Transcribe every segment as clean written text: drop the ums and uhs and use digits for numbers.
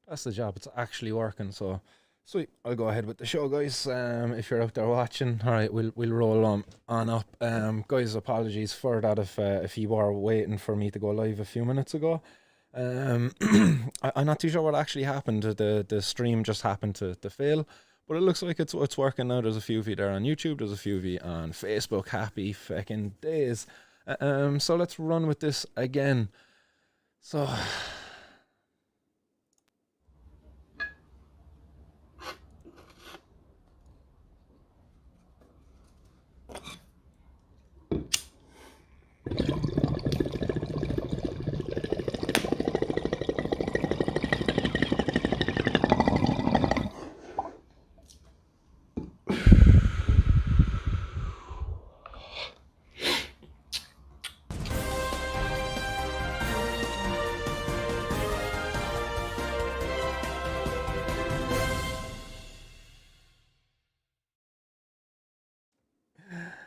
That's the job. It's actually working. So, sweet. I'll go ahead with the show, guys. If you're out there watching, all right, we'll roll on up. Guys, apologies for that if you were waiting for me to go live a few minutes ago. I'm not too sure what actually happened. The stream just happened to fail. But it looks like it's working now. There's a few of you there on YouTube. There's a few of you on Facebook. Happy fucking days. So let's run with this again. So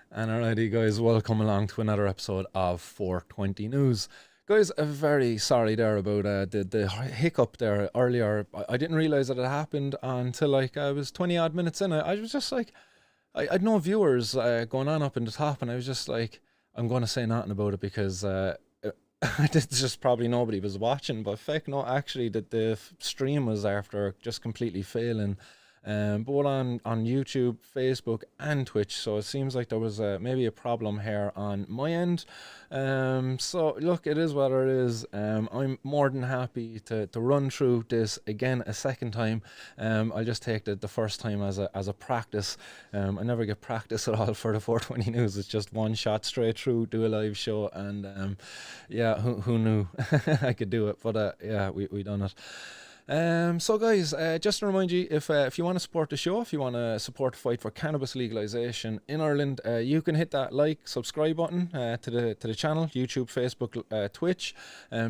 And alrighty, guys, welcome along to another episode of 420 News. Guys, very sorry there about the hiccup there earlier. I didn't realize that it happened until like I was 20 odd minutes in. I was just like, I had no viewers going on up in the top, and I was just like, I'm going to say nothing about it because it's just probably nobody was watching. But feck, no, actually, the stream was after just completely failing. Both on YouTube, Facebook, and Twitch. So it seems like there was maybe a problem here on my end. So look, it is what it is. I'm more than happy to run through this again a second time. I'll just take the first time as a practice. I never get practice at all for the 420 News. It's just one shot straight through, do a live show, and yeah, who knew I could do it? But yeah, we done it. So guys, just to remind you, if you want to support the show, if you want to support the fight for cannabis legalization in Ireland, you can hit that like, subscribe button to the channel, YouTube, Facebook, Twitch.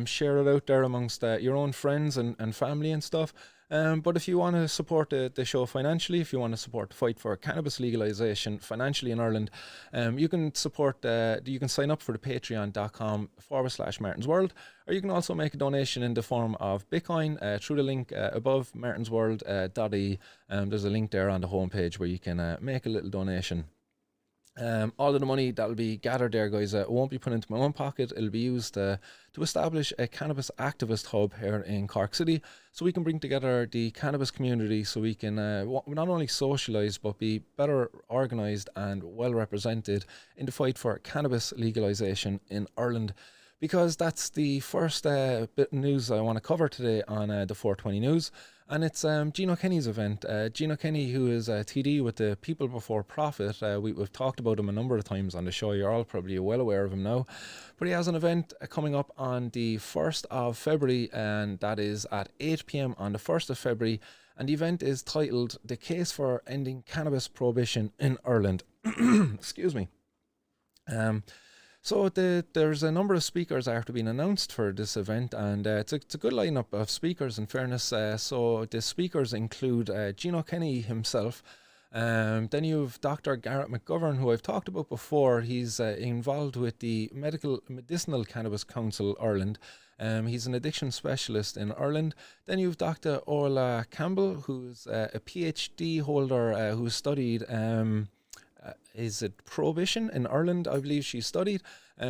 Share it out there amongst your own friends and family and stuff. But if you want to support the show financially, if you want to support the fight for cannabis legalization financially in Ireland, you can support, you can sign up for the patreon.com/MartinsWorld, or you can also make a donation in the form of Bitcoin through the link above martinsworld.ie. There's a link there on the homepage where you can make a little donation. All of the money that will be gathered there, guys, won't be put into my own pocket. It'll be used to establish a cannabis activist hub here in Cork City, so we can bring together the cannabis community, so we can not only socialise but be better organised and well represented in the fight for cannabis legalisation in Ireland. Because that's the first bit of news I want to cover today on the 420 News. And it's Gino Kenny's event. Gino Kenny, who is TD with the People Before Profit. We've talked about him a number of times on the show. You're all probably well aware of him now. But he has an event coming up on the 1st of February, and that is at 8 p.m. on the 1st of February. And the event is titled The Case for Ending Cannabis Prohibition in Ireland. Excuse me. So there's a number of speakers after being announced for this event, and it's a good lineup of speakers, in fairness. So the speakers include Gino Kenny himself. Then you have Dr. Garrett McGovern, who I've talked about before. He's involved with the Medicinal Cannabis Council Ireland. He's an addiction specialist in Ireland. Then you have Dr. Orla Campbell, who's a PhD holder who studied is it prohibition in Ireland, I believe she studied.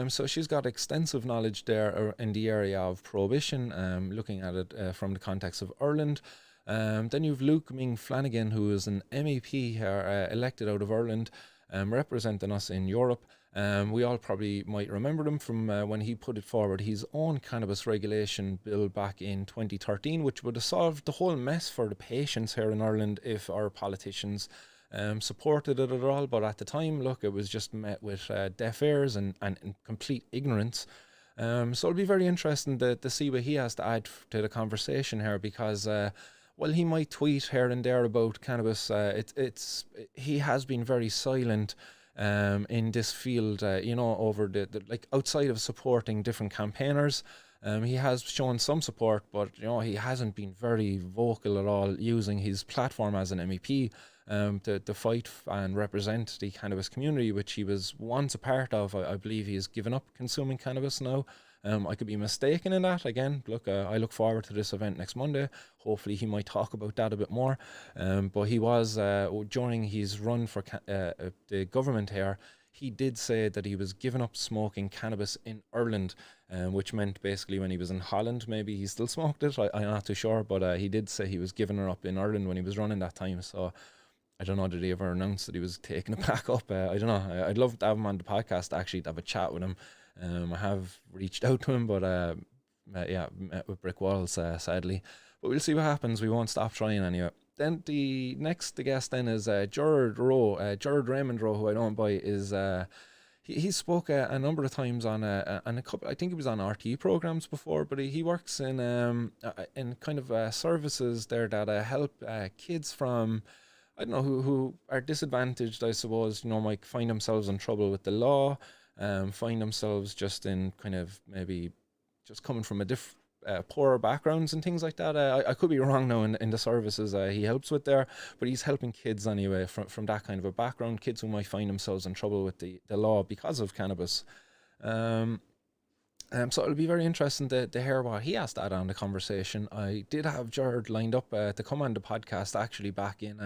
So she's got extensive knowledge there in the area of prohibition, looking at it from the context of Ireland. Then you've Luke Ming Flanagan, who is an MEP here, elected out of Ireland, representing us in Europe. We all probably might remember him from when he put it forward his own cannabis regulation bill back in 2013, which would have solved the whole mess for the patients here in Ireland if our politicians supported it at all. But at the time, look, it was just met with deaf ears and complete ignorance. So it'll be very interesting to see what he has to add to the conversation here, because well, he might tweet here and there about cannabis. He has been very silent in this field, over the like outside of supporting different campaigners. He has shown some support, but he hasn't been very vocal at all, using his platform as an MEP to fight and represent the cannabis community, which he was once a part of. I believe he has given up consuming cannabis now, I could be mistaken in that. Again, look, I look forward to this event next Monday. Hopefully he might talk about that a bit more. But he was, during his run for the government here, he did say that he was giving up smoking cannabis in Ireland, which meant basically when he was in Holland, maybe he still smoked it. I'm not too sure, but he did say he was giving it up in Ireland when he was running that time. So I don't know, did he ever announce that he was taking it back up? I don't know. I'd love to have him on the podcast, actually, to have a chat with him. I have reached out to him, but yeah, met with brick walls, sadly. But we'll see what happens. We won't stop trying anyway. Then the next guest then is Gerard Raymond Rowe, who I don't buy, is he spoke a number of times on a couple. I think he was on RT programs before, but he works in kind of services there that help kids from, I don't know, who are disadvantaged, I suppose, might find themselves in trouble with the law, find themselves just in kind of maybe just coming from a poorer backgrounds and things like that. I could be wrong now in the services he helps with there, but he's helping kids anyway from that kind of a background, kids who might find themselves in trouble with the law because of cannabis. So it'll be very interesting to hear what he has to add on the conversation. I did have Jared lined up to come on the podcast actually back in,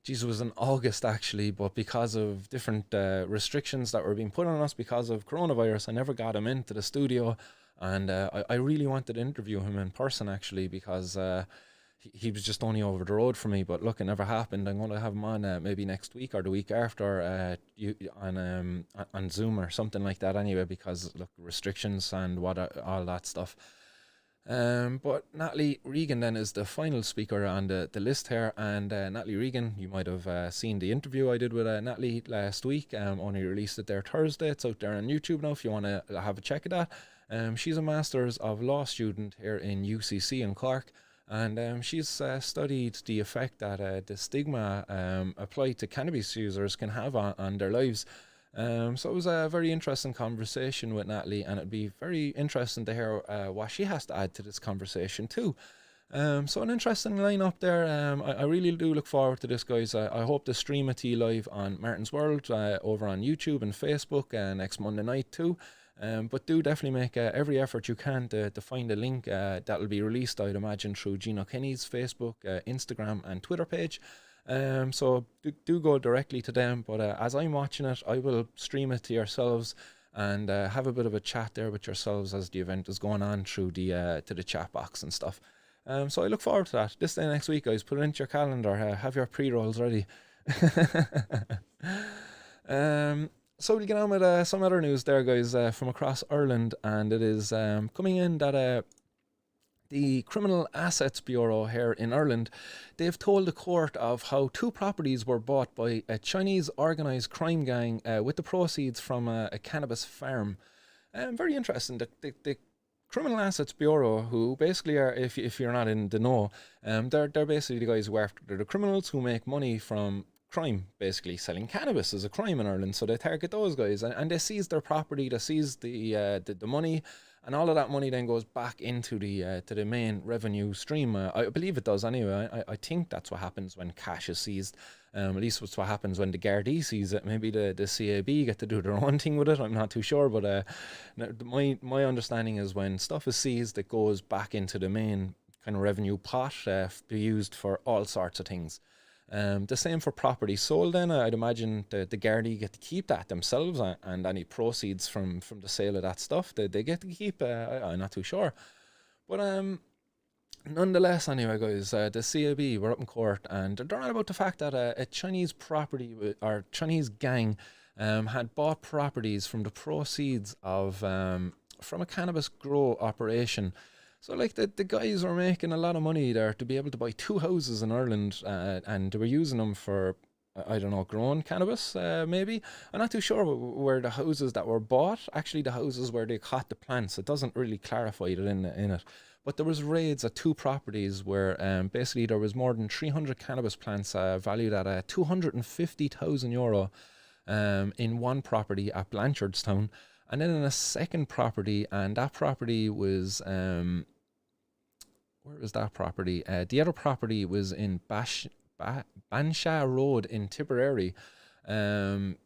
it was in August actually, but because of different restrictions that were being put on us because of coronavirus, I never got him into the studio. And I really wanted to interview him in person actually, because he was just only over the road from me. But look, it never happened. I'm going to have him on maybe next week or the week after on Zoom or something like that anyway, because look, restrictions and all that stuff. But Natalie Regan then is the final speaker on the list here, and Natalie Regan, you might have seen the interview I did with Natalie last week. Only released it there Thursday. It's out there on YouTube now if you want to have a check of that. She's a Masters of Law student here in UCC in Cork, and she's studied the effect that the stigma applied to cannabis users can have on their lives. So it was a very interesting conversation with Natalie, and it'd be very interesting to hear what she has to add to this conversation too. So an interesting lineup there. I really do look forward to this, guys. I hope to stream it to you live on Martin's World over on YouTube and Facebook next Monday night too. But do definitely make every effort you can to find a link that will be released, I'd imagine, through Gino Kenny's Facebook, Instagram and Twitter page. So do go directly to them, but as I'm watching it, I will stream it to yourselves and have a bit of a chat there with yourselves as the event is going on through the to the chat box and stuff. So I look forward to that. This day next week, guys, put it into your calendar, have your pre-rolls ready. So we'll get on with some other news there, guys, from across Ireland, and it is coming in that the Criminal Assets Bureau here in Ireland, they've told the court of how 2 properties were bought by a Chinese organised crime gang with the proceeds from a cannabis farm. Very interesting. The Criminal Assets Bureau, who basically are, if you're not in the know, they're basically the guys who are after the criminals who make money from crime, basically selling cannabis is a crime in Ireland, so they target those guys and they seize their property, they seize the money, and all of that money then goes back into the to the main revenue stream. I believe it does anyway. I think that's what happens when cash is seized. At least it's what happens when the Gardaí seize it. Maybe the CAB get to do their own thing with it. I'm not too sure, but my understanding is when stuff is seized, it goes back into the main kind of revenue pot to be used for all sorts of things. The same for property sold then. I'd imagine the Gardaí get to keep that themselves, and any proceeds from the sale of that stuff they get to keep. I'm not too sure, but nonetheless anyway, guys, the CAB were up in court and they're on about the fact that a Chinese property or Chinese gang had bought properties from the proceeds of from a cannabis grow operation. So like the guys were making a lot of money there to be able to buy 2 houses in Ireland, and they were using them for, I don't know, growing cannabis, maybe. I'm not too sure where the houses that were bought, actually the houses where they caught the plants. It doesn't really clarify it in it. But there was raids at 2 properties where basically there was more than 300 cannabis plants valued at €250,000 in one property at Blanchardstown. And then in a second property, and that property was, where was that property? The other property was in Banshaw Road in Tipperary.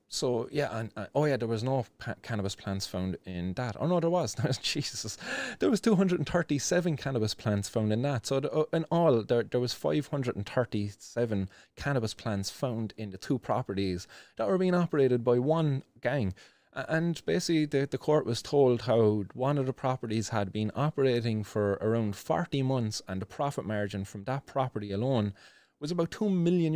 So yeah, and oh yeah, there was no cannabis plants found in that. Oh no, there was. Jesus, there was 237 cannabis plants found in that. So in all, there was 537 cannabis plants found in the two properties that were being operated by one gang. And basically, the court was told how one of the properties had been operating for around 40 months, and the profit margin from that property alone was about €2 million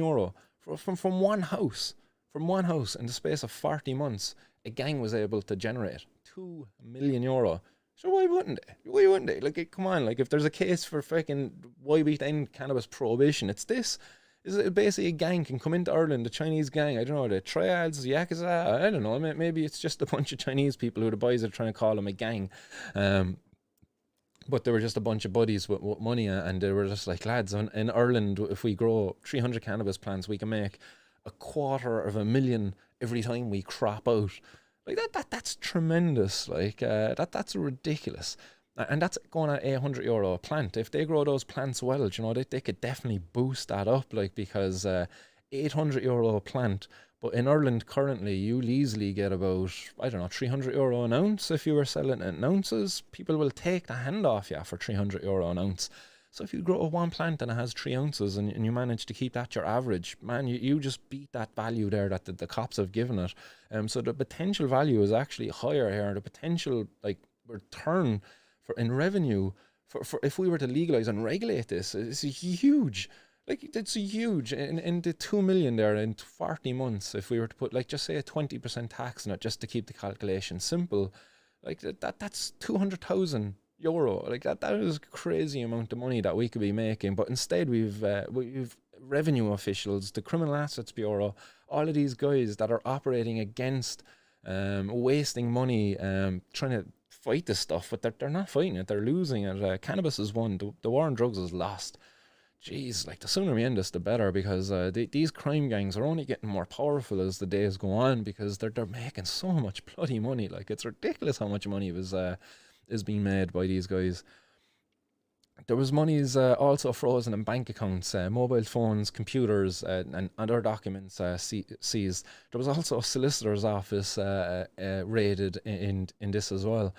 from one house. From one house in the space of 40 months, a gang was able to generate €2 million. So why wouldn't they? Why wouldn't they? Like, come on, like if there's a case for fucking why we end cannabis prohibition, it's this. Is it basically a gang can come into Ireland, the Chinese gang, I don't know, the triads, Yakuza, I don't know, maybe it's just a bunch of Chinese people who the boys are trying to call them a gang. But they were just a bunch of buddies with money, and they were just like, lads, in Ireland, if we grow 300 cannabis plants, we can make $250,000 every time we crop out. Like that's tremendous. Like that's ridiculous. And that's going at €800 a plant. If they grow those plants well, you know, they could definitely boost that up, like, because €800 a plant. But in Ireland currently, you'll easily get about, I don't know, €300 an ounce. If you were selling it in ounces, people will take the hand off you for €300 an ounce. So if you grow one plant and it has 3 ounces and you manage to keep that your average, man, you just beat that value there that the cops have given it. So the potential value is actually higher here. The potential, like, return in revenue for if we were to legalize and regulate this is huge. Like, it's huge. In the 2 million there in 40 months, if we were to put, like, just say a 20% tax on it, just to keep the calculation simple, like that's €200,000. Like that is a crazy amount of money that we could be making. But instead we've revenue officials, the Criminal Assets Bureau, all of these guys that are operating against wasting money, trying to fight this stuff, but they're not fighting it, they're losing it. Cannabis is won, the war on drugs is lost. Jeez, like, the sooner we end this, the better, because these crime gangs are only getting more powerful as the days go on, because they're making so much bloody money. Like, it's ridiculous how much money is being made by these guys. There was monies also frozen in bank accounts, mobile phones, computers, and other documents seized. There was also a solicitor's office raided in this as well,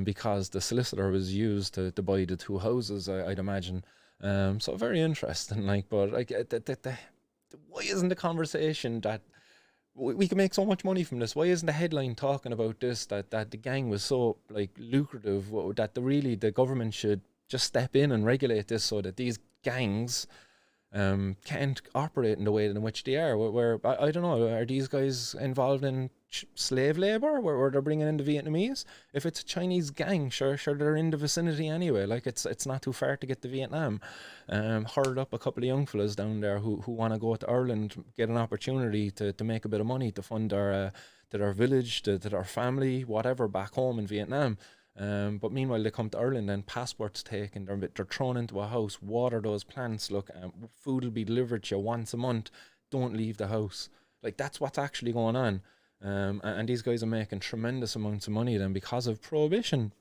because the solicitor was used to buy the two houses, I'd imagine. So very interesting. Like, but like, why isn't the conversation that we can make so much money from this? Why isn't the headline talking about this? That the gang was so, like, lucrative, that the government should just step in and regulate this so that these gangs can't operate in the way in which they are. Where I don't know, are these guys involved in slave labor where they're bringing in the Vietnamese? If it's a Chinese gang, sure they're in the vicinity anyway. Like, it's not too far to get to Vietnam. Herd up a couple of young fellas down there who want to go to Ireland, get an opportunity to make a bit of money to fund their village, to their family, whatever, back home in Vietnam. But meanwhile, they come to Ireland and passports taken, they're thrown into a house, water those plants, look, food will be delivered to you once a month, don't leave the house. Like, that's what's actually going on. And these guys are making tremendous amounts of money then because of prohibition.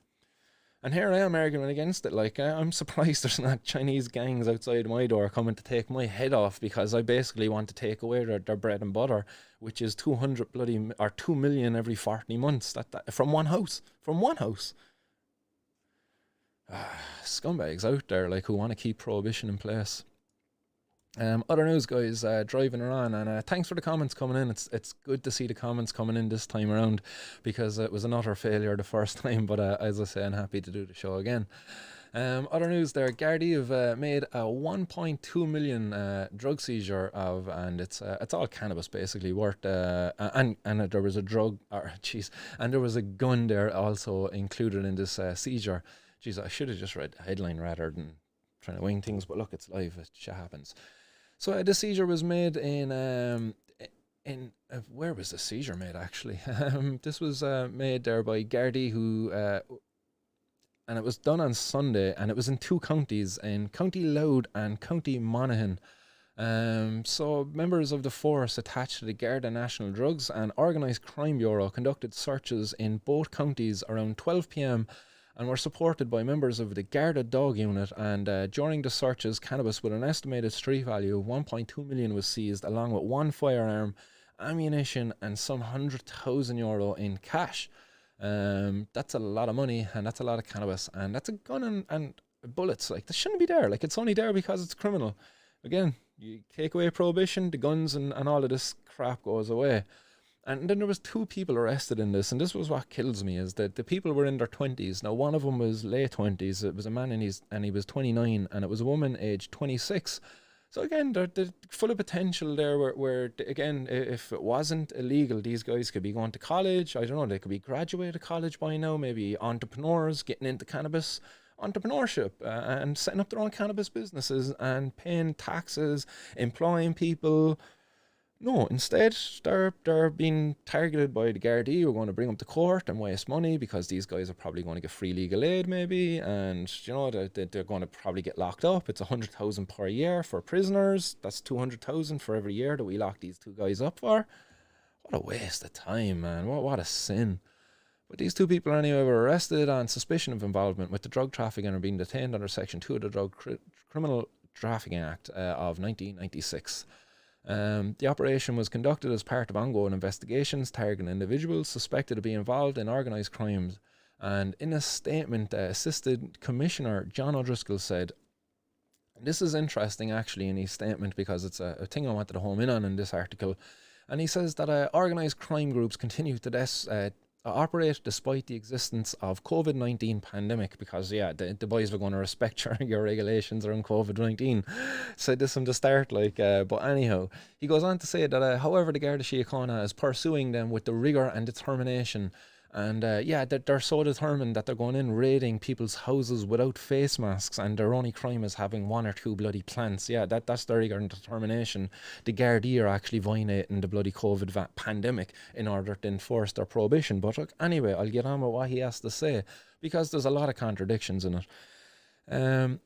And here I am arguing against it. Like, I'm surprised there's not Chinese gangs outside my door coming to take my head off because I basically want to take away their bread and butter, which is 2 million every 40 months. That from one house. Scumbags out there, like, who want to keep prohibition in place. Other news, guys, driving around, and thanks for the comments coming in. It's good to see the comments coming in this time around, because it was an utter failure the first time, but as I say, I'm happy to do the show again. Other news there, Gardaí have made a 1.2 million drug seizure of, and it's all cannabis basically, worth, and there was and there was a gun there also included in this seizure. Jeez, I should have just read the headline rather than trying to wing things, but look, it's live, it shit happens. So the seizure was made in where was the seizure made actually? This was made there by Gardaí, who and it was done on Sunday, and it was in two counties, in County Louth and County Monaghan. So members of the force attached to the Garda National Drugs and Organised Crime Bureau conducted searches in both counties around 12 p.m. and were supported by members of the Garda Dog Unit, and during the searches, cannabis with an estimated street value of 1.2 million was seized, along with one firearm ammunition, and some €100,000 in cash. That's a lot of money, and that's a lot of cannabis, and that's a gun and bullets. Like, this shouldn't be there. Like, it's only there because it's criminal. Again, you take away prohibition, the guns and all of this crap goes away. And then there was 2 people arrested in this, and this was what kills me, is that the people were in their 20s. Now, one of them was late 20s. It was a man and he was 29, and it was a woman aged 26. So again, they're full of potential there where again, if it wasn't illegal, these guys could be going to college. I don't know, they could be graduated college by now, maybe entrepreneurs getting into cannabis entrepreneurship, and setting up their own cannabis businesses and paying taxes, employing people. No, instead, they're being targeted by the Gardaí, who are going to bring them to court and waste money, because these guys are probably going to get free legal aid maybe, and they're going to probably get locked up. It's 100,000 per year for prisoners. That's 200,000 for every year that we lock these 2 guys up for. What a waste of time, man. What a sin. But these 2 people anyway were arrested on suspicion of involvement with the drug trafficking and are being detained under Section 2 of the Criminal Trafficking Act of 1996. The operation was conducted as part of ongoing investigations targeting individuals suspected of being involved in organised crimes. And in a statement, Assistant Commissioner John O'Driscoll said, and this is interesting actually in his statement, because it's a thing I wanted to home in on in this article, and he says that organised crime groups continue to operate despite the existence of COVID-19 pandemic, because the boys were going to respect your regulations around COVID-19. Said this from the start, but anyhow, he goes on to say that however, the Garda Síochána is pursuing them with the rigour and determination. And they're so determined that they're going in raiding people's houses without face masks, and their only crime is having 1 or 2 bloody plants. That's their rigor and determination. The Gardaí are actually violating the bloody COVID pandemic in order to enforce their prohibition. But look, anyway, I'll get on with what he has to say, because there's a lot of contradictions in it.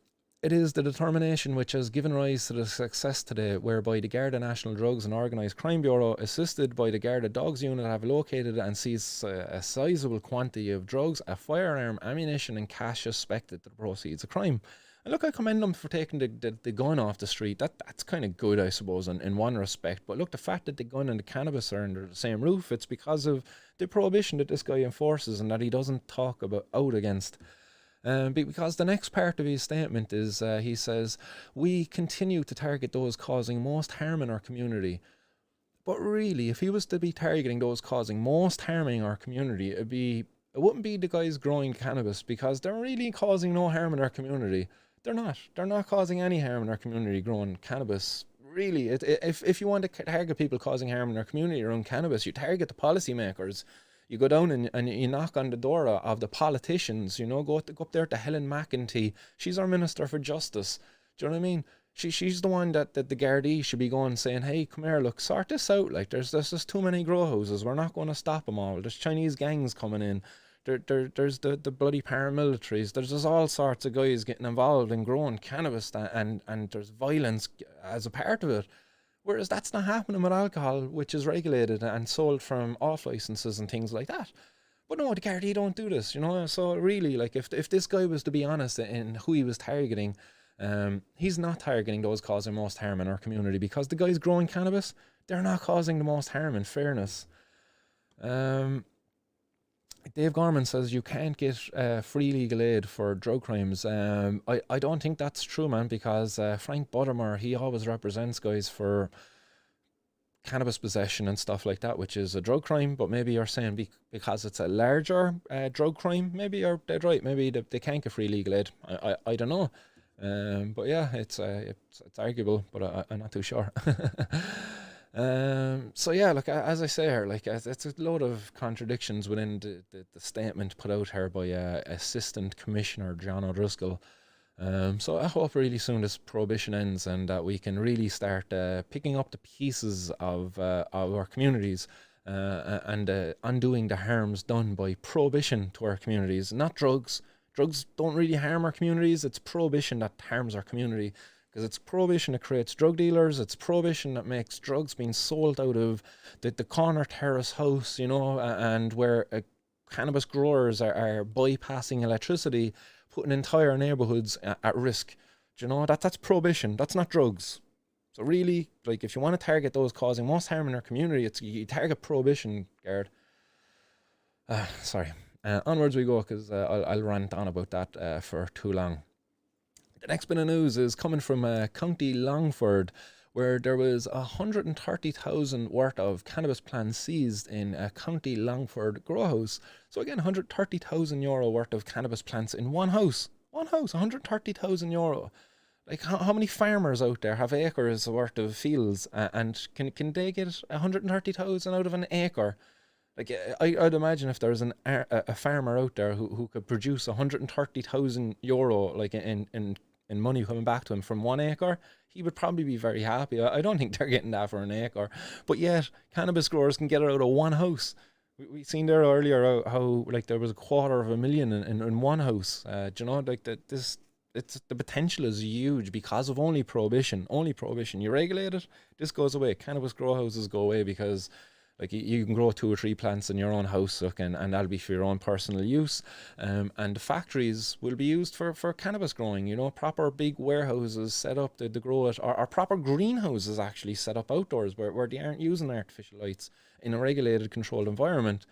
It is the determination which has given rise to the success today, whereby the Garda National Drugs and Organised Crime Bureau, assisted by the Garda Dogs Unit, have located and seized a sizable quantity of drugs, a firearm, ammunition and cash suspected to the proceeds of crime. And look, I commend them for taking the gun off the street. That's kind of good, I suppose, in one respect. But look, the fact that the gun and the cannabis are under the same roof, it's because of the prohibition that this guy enforces and that he doesn't talk out against. Because the next part of his statement is, he says, we continue to target those causing most harm in our community. But really, if he was to be targeting those causing most harm in our community, it wouldn't be the guys growing cannabis, because they're really causing no harm in our community. They're not causing any harm in our community growing cannabis. Really, if you want to target people causing harm in our community around cannabis, you target the policymakers. You go down and you knock on the door of the politicians, go up there to Helen McEntee. She's our Minister for Justice. Do you know what I mean? She's the one that the Gardaí should be going saying, hey, come here, look, sort this out. Like, there's just too many grow houses. We're not going to stop them all. There's Chinese gangs coming in. There's the bloody paramilitaries. There's just all sorts of guys getting involved in growing cannabis, and there's violence as a part of it. Whereas that's not happening with alcohol, which is regulated and sold from off licenses and things like that. But no, the Gardaí don't do this, So really, like, if this guy was to be honest in who he was targeting, he's not targeting those causing most harm in our community, because the guys growing cannabis, they're not causing the most harm, in fairness. Dave Gorman says you can't get free legal aid for drug crimes. I don't think that's true, man, because Frank Buttermore, he always represents guys for cannabis possession and stuff like that, which is a drug crime. But maybe you're saying because it's a larger drug crime, maybe you're dead right. Maybe they can't get free legal aid. I don't know. But yeah, it's arguable, but I'm not too sure. So yeah, look, as I say here, like, it's a load of contradictions within the statement put out here by Assistant Commissioner John O'Driscoll. So I hope really soon this prohibition ends, and that we can really start picking up the pieces of our communities, and undoing the harms done by prohibition to our communities. Not drugs. Drugs don't really harm our communities. It's prohibition that harms our community. Because it's prohibition that creates drug dealers. It's prohibition that makes drugs being sold out of the corner terrace house, and where cannabis growers are bypassing electricity, putting entire neighbourhoods at risk. Do you know, that's prohibition. That's not drugs. So really, like, if you want to target those causing most harm in our community, it's you target prohibition, Gard. Sorry. Onwards we go, because I'll rant on about that for too long. The next bit of news is coming from County Longford, where there was 130,000 worth of cannabis plants seized in a County Longford growhouse. So again, €130,000 worth of cannabis plants in one house. One house, €130,000. Like, how many farmers out there have acres worth of fields, and can they get 130,000 out of an acre? Like, I'd imagine if there's a farmer out there who could produce €130,000, like, in money coming back to him from 1 acre, he would probably be very happy. I don't think they're getting that for an acre, but yet cannabis growers can get it out of one house. We seen there earlier how like there was $250,000 in one house. Do you know, like that this. It's the potential is huge because of only prohibition. Only prohibition. You regulate it, this goes away. Cannabis grow houses go away because, like, you can grow 2 or 3 plants in your own house, and that'll be for your own personal use. And the factories will be used for cannabis growing. You know, proper big warehouses set up to grow it, or proper greenhouses actually set up outdoors where they aren't using artificial lights in a regulated, controlled environment.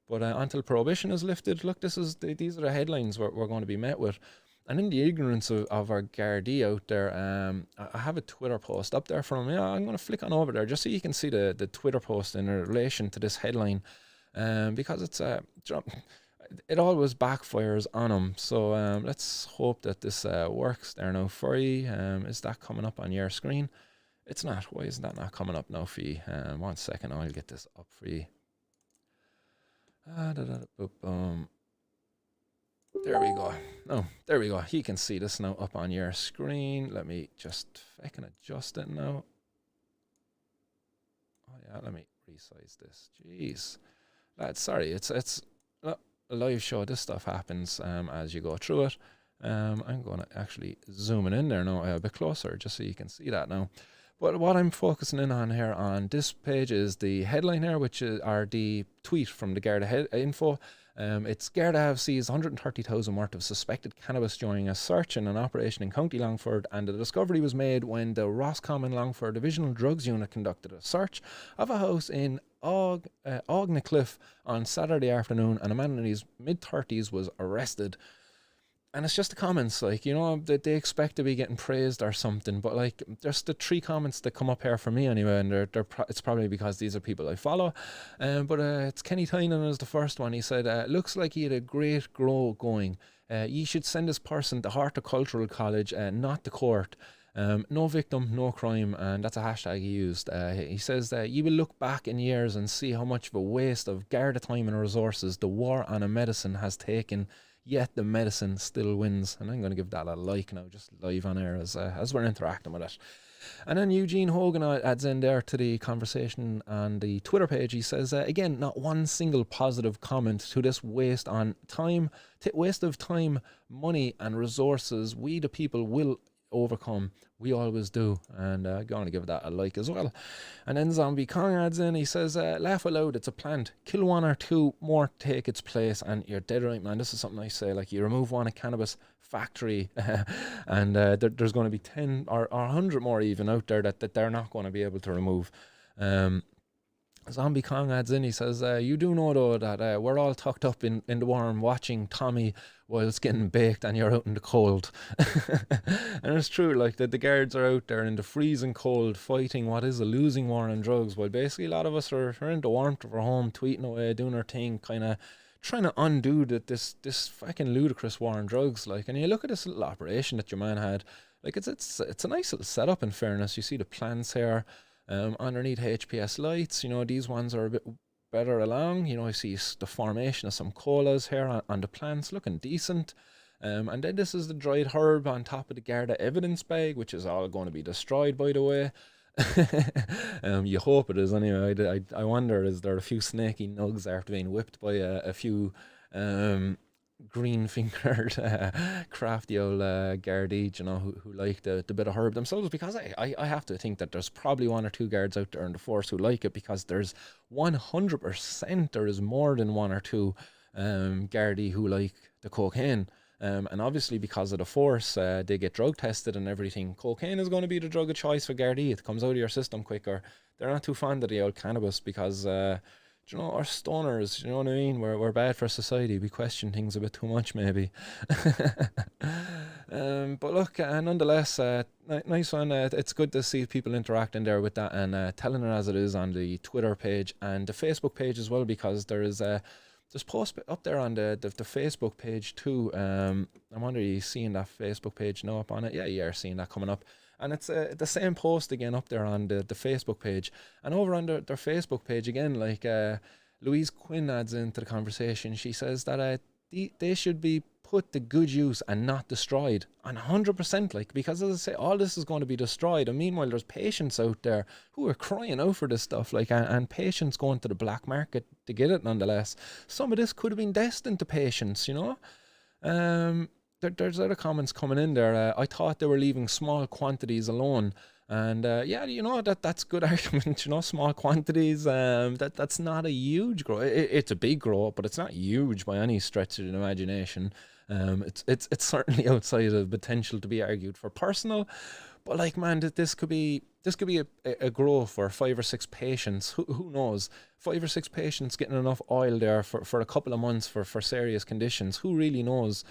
But until prohibition is lifted, look, these are the headlines we're going to be met with. And in the ignorance of our Gardaí out there, I have a Twitter post up there from, I'm going to flick on over there just so you can see the Twitter post in relation to this headline, because it's it always backfires on them. So let's hope that this works there now for you. Is that coming up on your screen? It's not. Why is that not coming up now for you? 1 second, I'll get this up for you. There we go. Oh, there we go. You can see this now up on your screen. Let me just fucking adjust it now. Oh yeah, let me resize this. Jeez, lads, sorry. It's a live show. This stuff happens as you go through it. I'm going to actually zoom in there now a bit closer just so you can see that now. But what I'm focusing in on here on this page is the headline here, which are the tweet from the Garda info. It's Garda have seized 130,000 worth of suspected cannabis during a search in an operation in County Longford, and the discovery was made when the Roscommon Longford Divisional Drugs Unit conducted a search of a house in Augnacliff on Saturday afternoon, and a man in his mid-30s was arrested. And it's just the comments, like, you know, that they expect to be getting praised or something. But, like, there's the 3 comments that come up here for me anyway, and it's probably because these are people I follow. But it's Kenny Tynan is the first one. He said, looks like he had a great grow going. You should send this person to Horticultural College, not the court. No victim, no crime, and that's a hashtag he used. He says that you will look back in years and see how much of a waste of Garda time and resources the war on a medicine has taken, yet the medicine still wins. And I'm going to give that a like now, just live on air as we're interacting with it. And then Eugene Hogan adds in there to the conversation on the Twitter page. He says, again, not one single positive comment to this waste of time, money and resources. We the people will overcome. We always do. And I'm going to give that a like as well. And then Zombie Kong adds in, he says, laugh aloud, it's a plant. Kill 1 or 2 more, take its place, and you're dead right, man. This is something I say, like, you remove one, a cannabis factory and there's going to be 10 or 100 more even out there that they're not going to be able to remove. Zombie Kong adds in, he says, you do know though that we're all tucked up in the warm watching Tommy while it's getting baked and you're out in the cold. And it's true, like, that the guards are out there in the freezing cold fighting what is a losing war on drugs, while basically a lot of us are in the warmth of our home, tweeting away, doing our thing, kind of trying to undo this fucking ludicrous war on drugs. Like, and you look at this little operation that your man had, like, it's a nice little setup, in fairness. You see the plants here underneath HPS lights. You know, these ones are a bit better along. You know, I see the formation of some colas here on the plants, looking decent. And then this is the dried herb on top of the Garda evidence bag, which is all going to be destroyed, by the way. You hope it is anyway. I wonder, is there a few snaky nugs after being whipped by a few green-fingered crafty old Gardaí, you know, who like the bit of herb themselves? Because I have to think that there's probably 1 or 2 guards out there in the force who like it, because there's 100% there is more than 1 or 2 Gardaí who like the cocaine. And obviously because of the force, they get drug tested and everything. Cocaine is going to be the drug of choice for Gardaí. It comes out of your system quicker. They're not too fond of the old cannabis because, you know, our stoners, you know what I mean? We're bad for society. We question things a bit too much, maybe. But look, nonetheless, nice one. It's good to see people interacting there with that and telling it as it is on the Twitter page and the Facebook page as well, because there's posts up there on the Facebook page too. I wonder, are you seeing that Facebook page now up on it? Yeah, you're seeing that coming up. And it's the same post again up there on the Facebook page. And over on their Facebook page again, like Louise Quinn adds into the conversation. She says that they should be put to good use and not destroyed. And 100%, like, because as I say, all this is going to be destroyed. And meanwhile, there's patients out there who are crying out for this stuff, like, and patients going to the black market to get it nonetheless. Some of this could have been destined to patients, you know. There's other comments coming in there. I thought they were leaving small quantities alone. And yeah, you know, that's good argument, you know, small quantities. That's not a huge grow. It's a big grow, but it's not huge by any stretch of the imagination. It's certainly outside of potential to be argued for personal. But like, man, this could be a grow for 5 or 6 patients. Who knows? 5 or 6 patients getting enough oil there for a couple of months for serious conditions. Who really knows?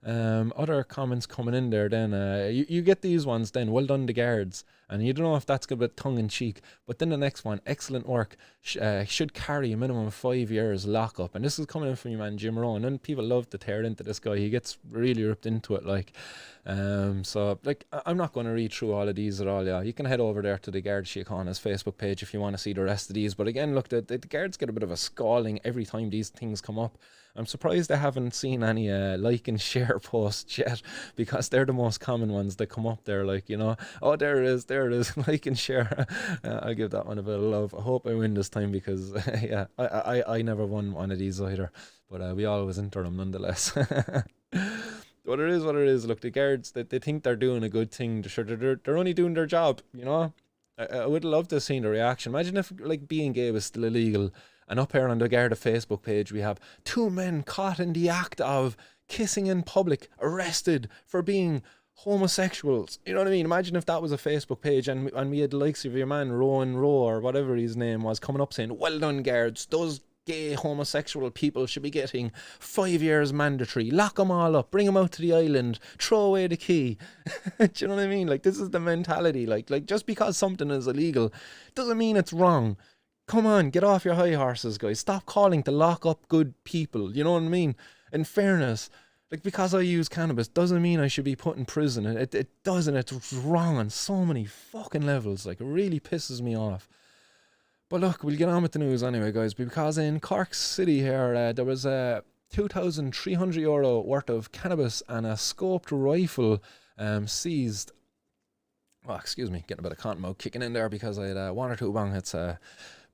Other comments coming in there then, you get these ones then, well done the guards, and you don't know if that's a bit tongue-in-cheek, but then the next one, excellent work, should carry a minimum of 5 years lockup, and this is coming in from your man Jim Rohn, and people love to tear into this guy. He gets really ripped into it, like, so like, I'm not going to read through all of these at all. Yeah, you can head over there to the Guard Síochána's Facebook page if you want to see the rest of these, but again, look, the guards get a bit of a scalding every time these things come up. I'm surprised I haven't seen any like and share posts yet, because they're the most common ones that come up there, like, you know, oh, there it is, like and share. I'll give that one a bit of love. I hope I win this time, because yeah, I never won one of these either, but we always enter them nonetheless. But it is what it is. Look, the guards, they think they're doing a good thing. They're only doing their job, you know. I would love to have seen the reaction. Imagine if, like, being gay was still illegal, and up here on the Garda Facebook page we have 2 men caught in the act of kissing in public, arrested for being homosexuals. You know what I mean? Imagine if that was a Facebook page, and we had the likes of your man Rowan Rowe, or whatever his name was, coming up saying, well done guards, those gay homosexual people should be getting 5 years mandatory, lock them all up, bring them out to the island, throw away the key. Do you know what I mean? Like, this is the mentality. Like just because something is illegal doesn't mean it's wrong. Come on, get off your high horses, guys. Stop calling to lock up good people. You know what I mean? In fairness, like, because I use cannabis doesn't mean I should be put in prison. It doesn't. It's wrong on so many fucking levels. Like, it really pisses me off. But look, we'll get on with the news anyway, guys, because in Cork City here, there was a €2,300 worth of cannabis and a scoped rifle seized. Oh, excuse me, getting a bit of cotton mouth kicking in there because I had 1 or 2 bang hits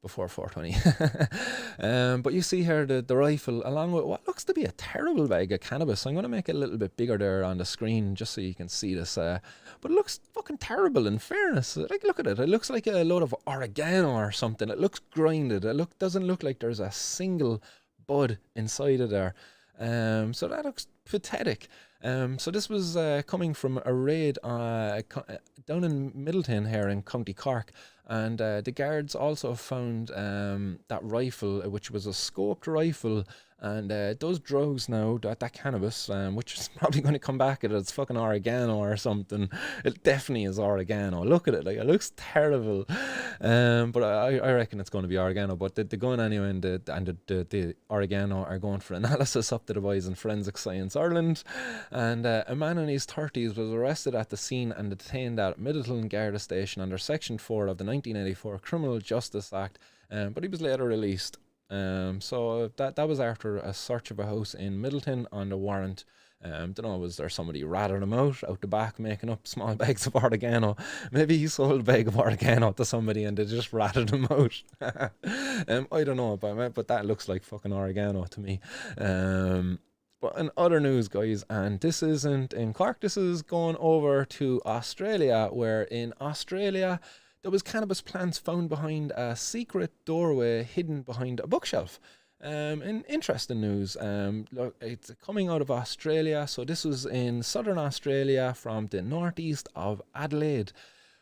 before 4:20. But you see here the rifle along with what looks to be a terrible bag of cannabis. I'm going to make it a little bit bigger there on the screen just so you can see this. But it looks fucking terrible, in fairness. Like, look at it. It looks like a load of oregano or something. It looks grinded. Doesn't look like there's a single bud inside of there. So that looks pathetic. So this was coming from a raid down in Middleton here in County Cork, and the guards also found that rifle, which was a scoped rifle, and those drugs now, that cannabis, which is probably going to come back at it's fucking oregano or something. It definitely is oregano. Look at it, like, it looks terrible. But I reckon it's going to be oregano. But the gun anyway, and the oregano are going for analysis up to the boys in Forensic Science Ireland. And a man in his 30s was arrested at the scene and detained at Middleton Garda Station under Section 4 of the 1984 Criminal Justice Act, but he was later released. So that was after a search of a house in Middleton on the warrant. Don't know, was there somebody ratting him out the back making up small bags of oregano? Maybe he sold a bag of oregano to somebody and they just ratted him out. I don't know, but that looks like fucking oregano to me. But in other news, guys, and this isn't in Cork, this is going over to Australia, where in Australia there was cannabis plants found behind a secret doorway hidden behind a bookshelf. In interesting news, look, it's coming out of Australia. So this was in southern Australia from the northeast of Adelaide,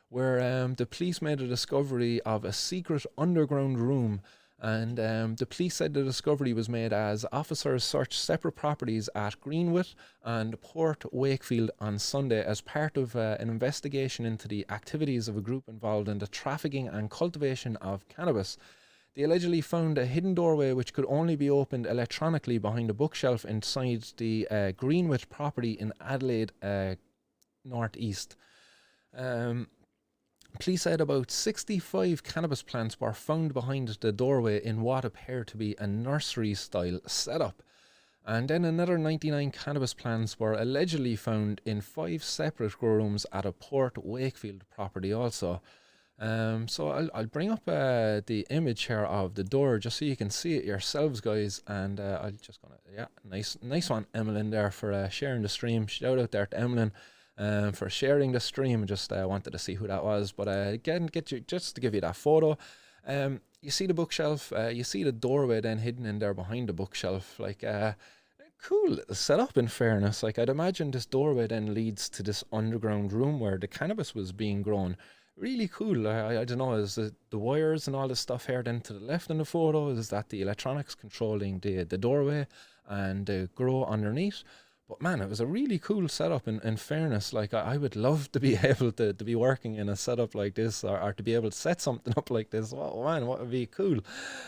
where the police made a discovery of a secret underground room. And the police said the discovery was made as officers searched separate properties at Greenwich and Port Wakefield on Sunday as part of an investigation into the activities of a group involved in the trafficking and cultivation of cannabis. They allegedly found a hidden doorway which could only be opened electronically behind a bookshelf inside the Greenwich property in Adelaide northeast. Police said about 65 cannabis plants were found behind the doorway in what appeared to be a nursery-style setup. And then another 99 cannabis plants were allegedly found in 5 separate grow rooms at a Port Wakefield property also. So I'll bring up the image here of the door just so you can see it yourselves, guys. And I'll just gonna, yeah, nice one, Emmeline, there for sharing the stream. Shout out there to Emmeline. For sharing the stream. Just wanted to see who that was, but again, just to give you that photo. You see the bookshelf, you see the doorway then hidden in there behind the bookshelf. Like cool little setup, in fairness. Like, I'd imagine this doorway then leads to this underground room where the cannabis was being grown. Really cool. I don't know, is the wires and all this stuff here then to the left in the photo? Is that the electronics controlling the doorway and the grow underneath? But man, it was a really cool setup. In fairness, like I would love to be able to be working in a setup like this, or to be able to set something up like this. Oh man, what would be cool.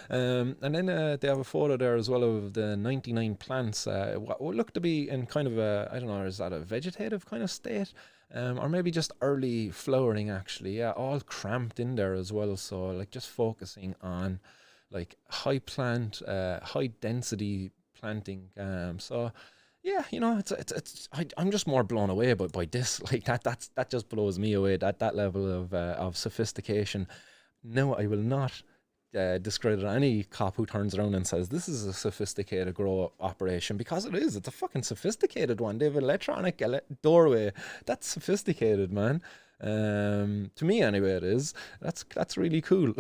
And then they have a photo there as well of the 99 plants, what look to be in kind of a, I don't know, is that a vegetative kind of state? Or maybe just early flowering, actually. Yeah, all cramped in there as well. So like just focusing on like high density planting. So yeah, you know, I'm just more blown away by this. Like that just blows me away. That level of sophistication. No, I will not discredit any cop who turns around and says this is a sophisticated grow operation, because it is. It's a fucking sophisticated one. They have an electronic doorway. That's sophisticated, man. To me anyway, it is. That's really cool.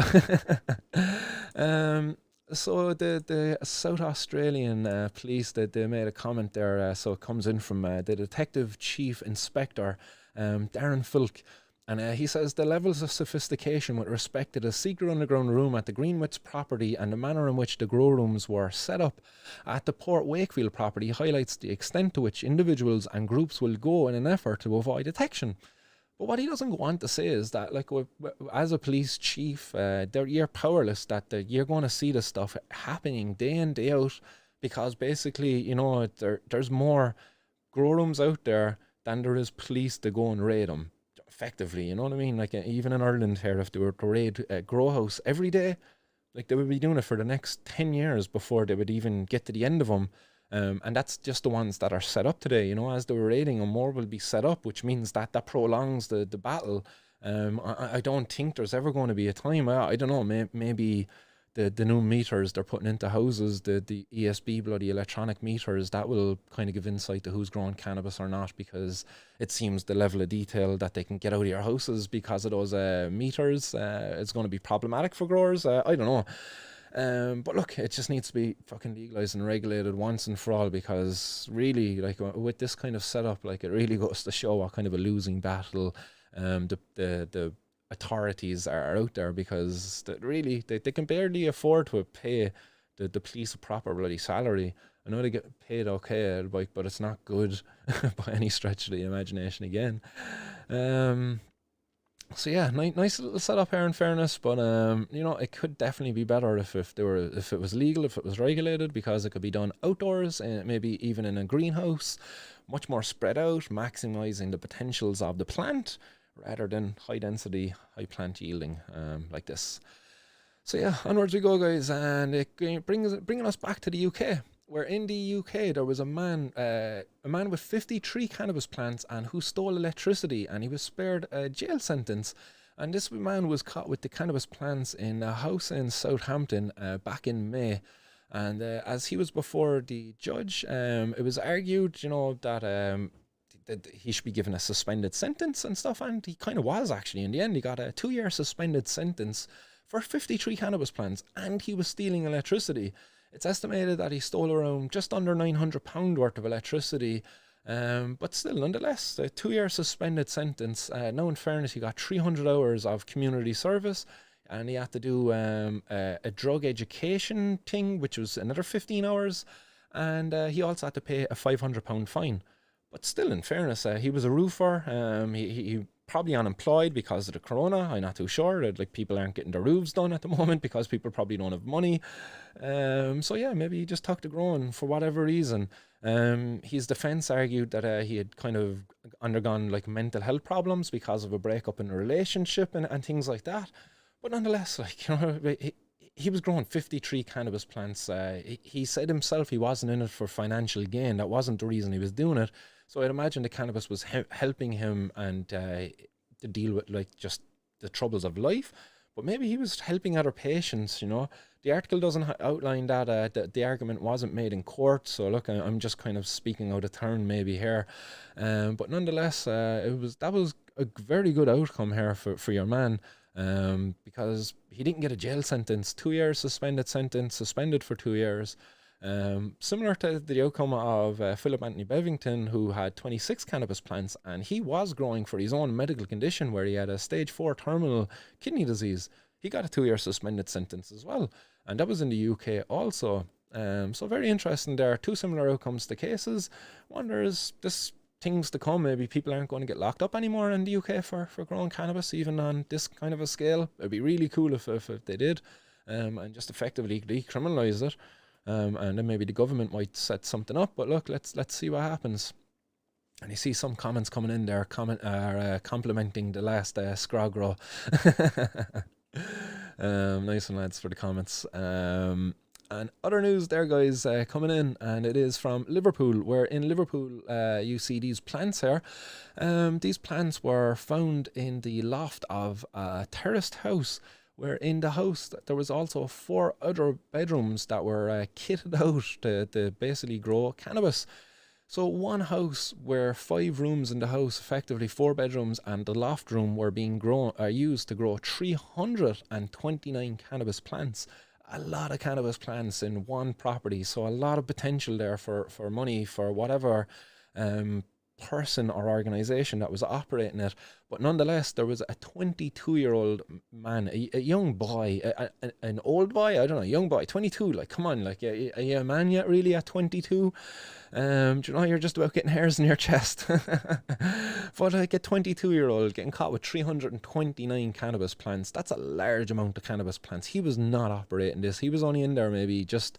So the South Australian police, they made a comment there. So it comes in from the Detective Chief Inspector, Darren Fulk. And he says the levels of sophistication with respect to the secret underground room at the Greenwich property and the manner in which the grow rooms were set up at the Port Wakefield property highlights the extent to which individuals and groups will go in an effort to avoid detection. But what he doesn't go on to say is that, like, as a police chief, you're powerless, that you're going to see this stuff happening day in, day out, because basically, you know, there's more grow rooms out there than there is police to go and raid them, effectively, you know what I mean? Like, even in Ireland here, if they were to raid a grow house every day, like, they would be doing it for the next 10 years before they would even get to the end of them. And that's just the ones that are set up today. You know, as they were raiding them, more will be set up, which means that prolongs the battle. I don't think there's ever going to be a time, I don't know, maybe the new meters they're putting into houses, the ESB bloody electronic meters, that will kind of give insight to who's growing cannabis or not, because it seems the level of detail that they can get out of your houses because of those meters is going to be problematic for growers. I don't know. But look, it just needs to be fucking legalized and regulated once and for all, because really, like, with this kind of setup, like, it really goes to show what kind of a losing battle the authorities are out there, because they can barely afford to pay the police a proper bloody salary. I know they get paid okay, but it's not good by any stretch of the imagination again. So yeah, nice little setup here, in fairness, but you know, it could definitely be better if it was legal, if it was regulated, because it could be done outdoors, and maybe even in a greenhouse, much more spread out, maximizing the potentials of the plant rather than high density, high plant yielding like this. So yeah, onwards we go, guys, and it bringing us back to the UK. Where in the UK there was a man with 53 cannabis plants and who stole electricity, and he was spared a jail sentence. And this man was caught with the cannabis plants in a house in Southampton back in May. And as he was before the judge, it was argued, you know, that he should be given a suspended sentence and stuff, and he kind of was, actually. In the end, he got a 2-year suspended sentence for 53 cannabis plants, and he was stealing electricity. It's estimated that he stole around just under £900 worth of electricity. But still, nonetheless, a 2-year suspended sentence. Now, in fairness, he got 300 hours of community service, and he had to do a drug education thing, which was another 15 hours, and he also had to pay a £500 fine. But still, in fairness, he was a roofer. He probably unemployed because of the corona. I'm not too sure. Like, people aren't getting their roofs done at the moment because people probably don't have money. So yeah, maybe he just took the groan for whatever reason. His defense argued that he had kind of undergone like mental health problems because of a breakup in a relationship and things like that. But nonetheless, like, he was growing 53 cannabis plants. He said himself he wasn't in it for financial gain. That wasn't the reason he was doing it. So I'd imagine the cannabis was helping him and to deal with like just the troubles of life. But maybe he was helping other patients, The article doesn't outline that the argument wasn't made in court. So look, I'm just kind of speaking out of turn maybe here. But nonetheless, that was a very good outcome here for your man. Because he didn't get a jail sentence, 2 years suspended for 2 years. Similar to the outcome of Philip Anthony Bevington, who had 26 cannabis plants, and he was growing for his own medical condition where he had a stage 4 terminal kidney disease. He got a 2-year suspended sentence as well, and that was in the UK also. So very interesting there. Two similar outcomes to cases. Wonder is this things to come. Maybe people aren't going to get locked up anymore in the UK for growing cannabis, even on this kind of a scale. It'd be really cool if they did, and just effectively decriminalise it. And then maybe the government might set something up. But look, let's see what happens. And you see some comments coming in there, complimenting the last Scrogro. Nice one, lads, for the comments. And other news there, guys, coming in, and it is from Liverpool, where in Liverpool you see these plants here. These plants were found in the loft of a terraced house, where in the house there was also 4 other bedrooms that were kitted out to basically grow cannabis. So one house where 5 rooms in the house, effectively 4 bedrooms, and the loft room were being used to grow 329 cannabis plants. A lot of cannabis plants in one property, so a lot of potential there for money for whatever person or organisation that was operating it. But nonetheless, there was a 22-year-old man, a young boy, an old boy, I don't know, young boy, 22, like, come on, like, are you a man yet really at 22? Do you know, you're just about getting hairs in your chest. But like a 22-year-old getting caught with 329 cannabis plants, that's a large amount of cannabis plants. He was not operating this. He was only in there maybe just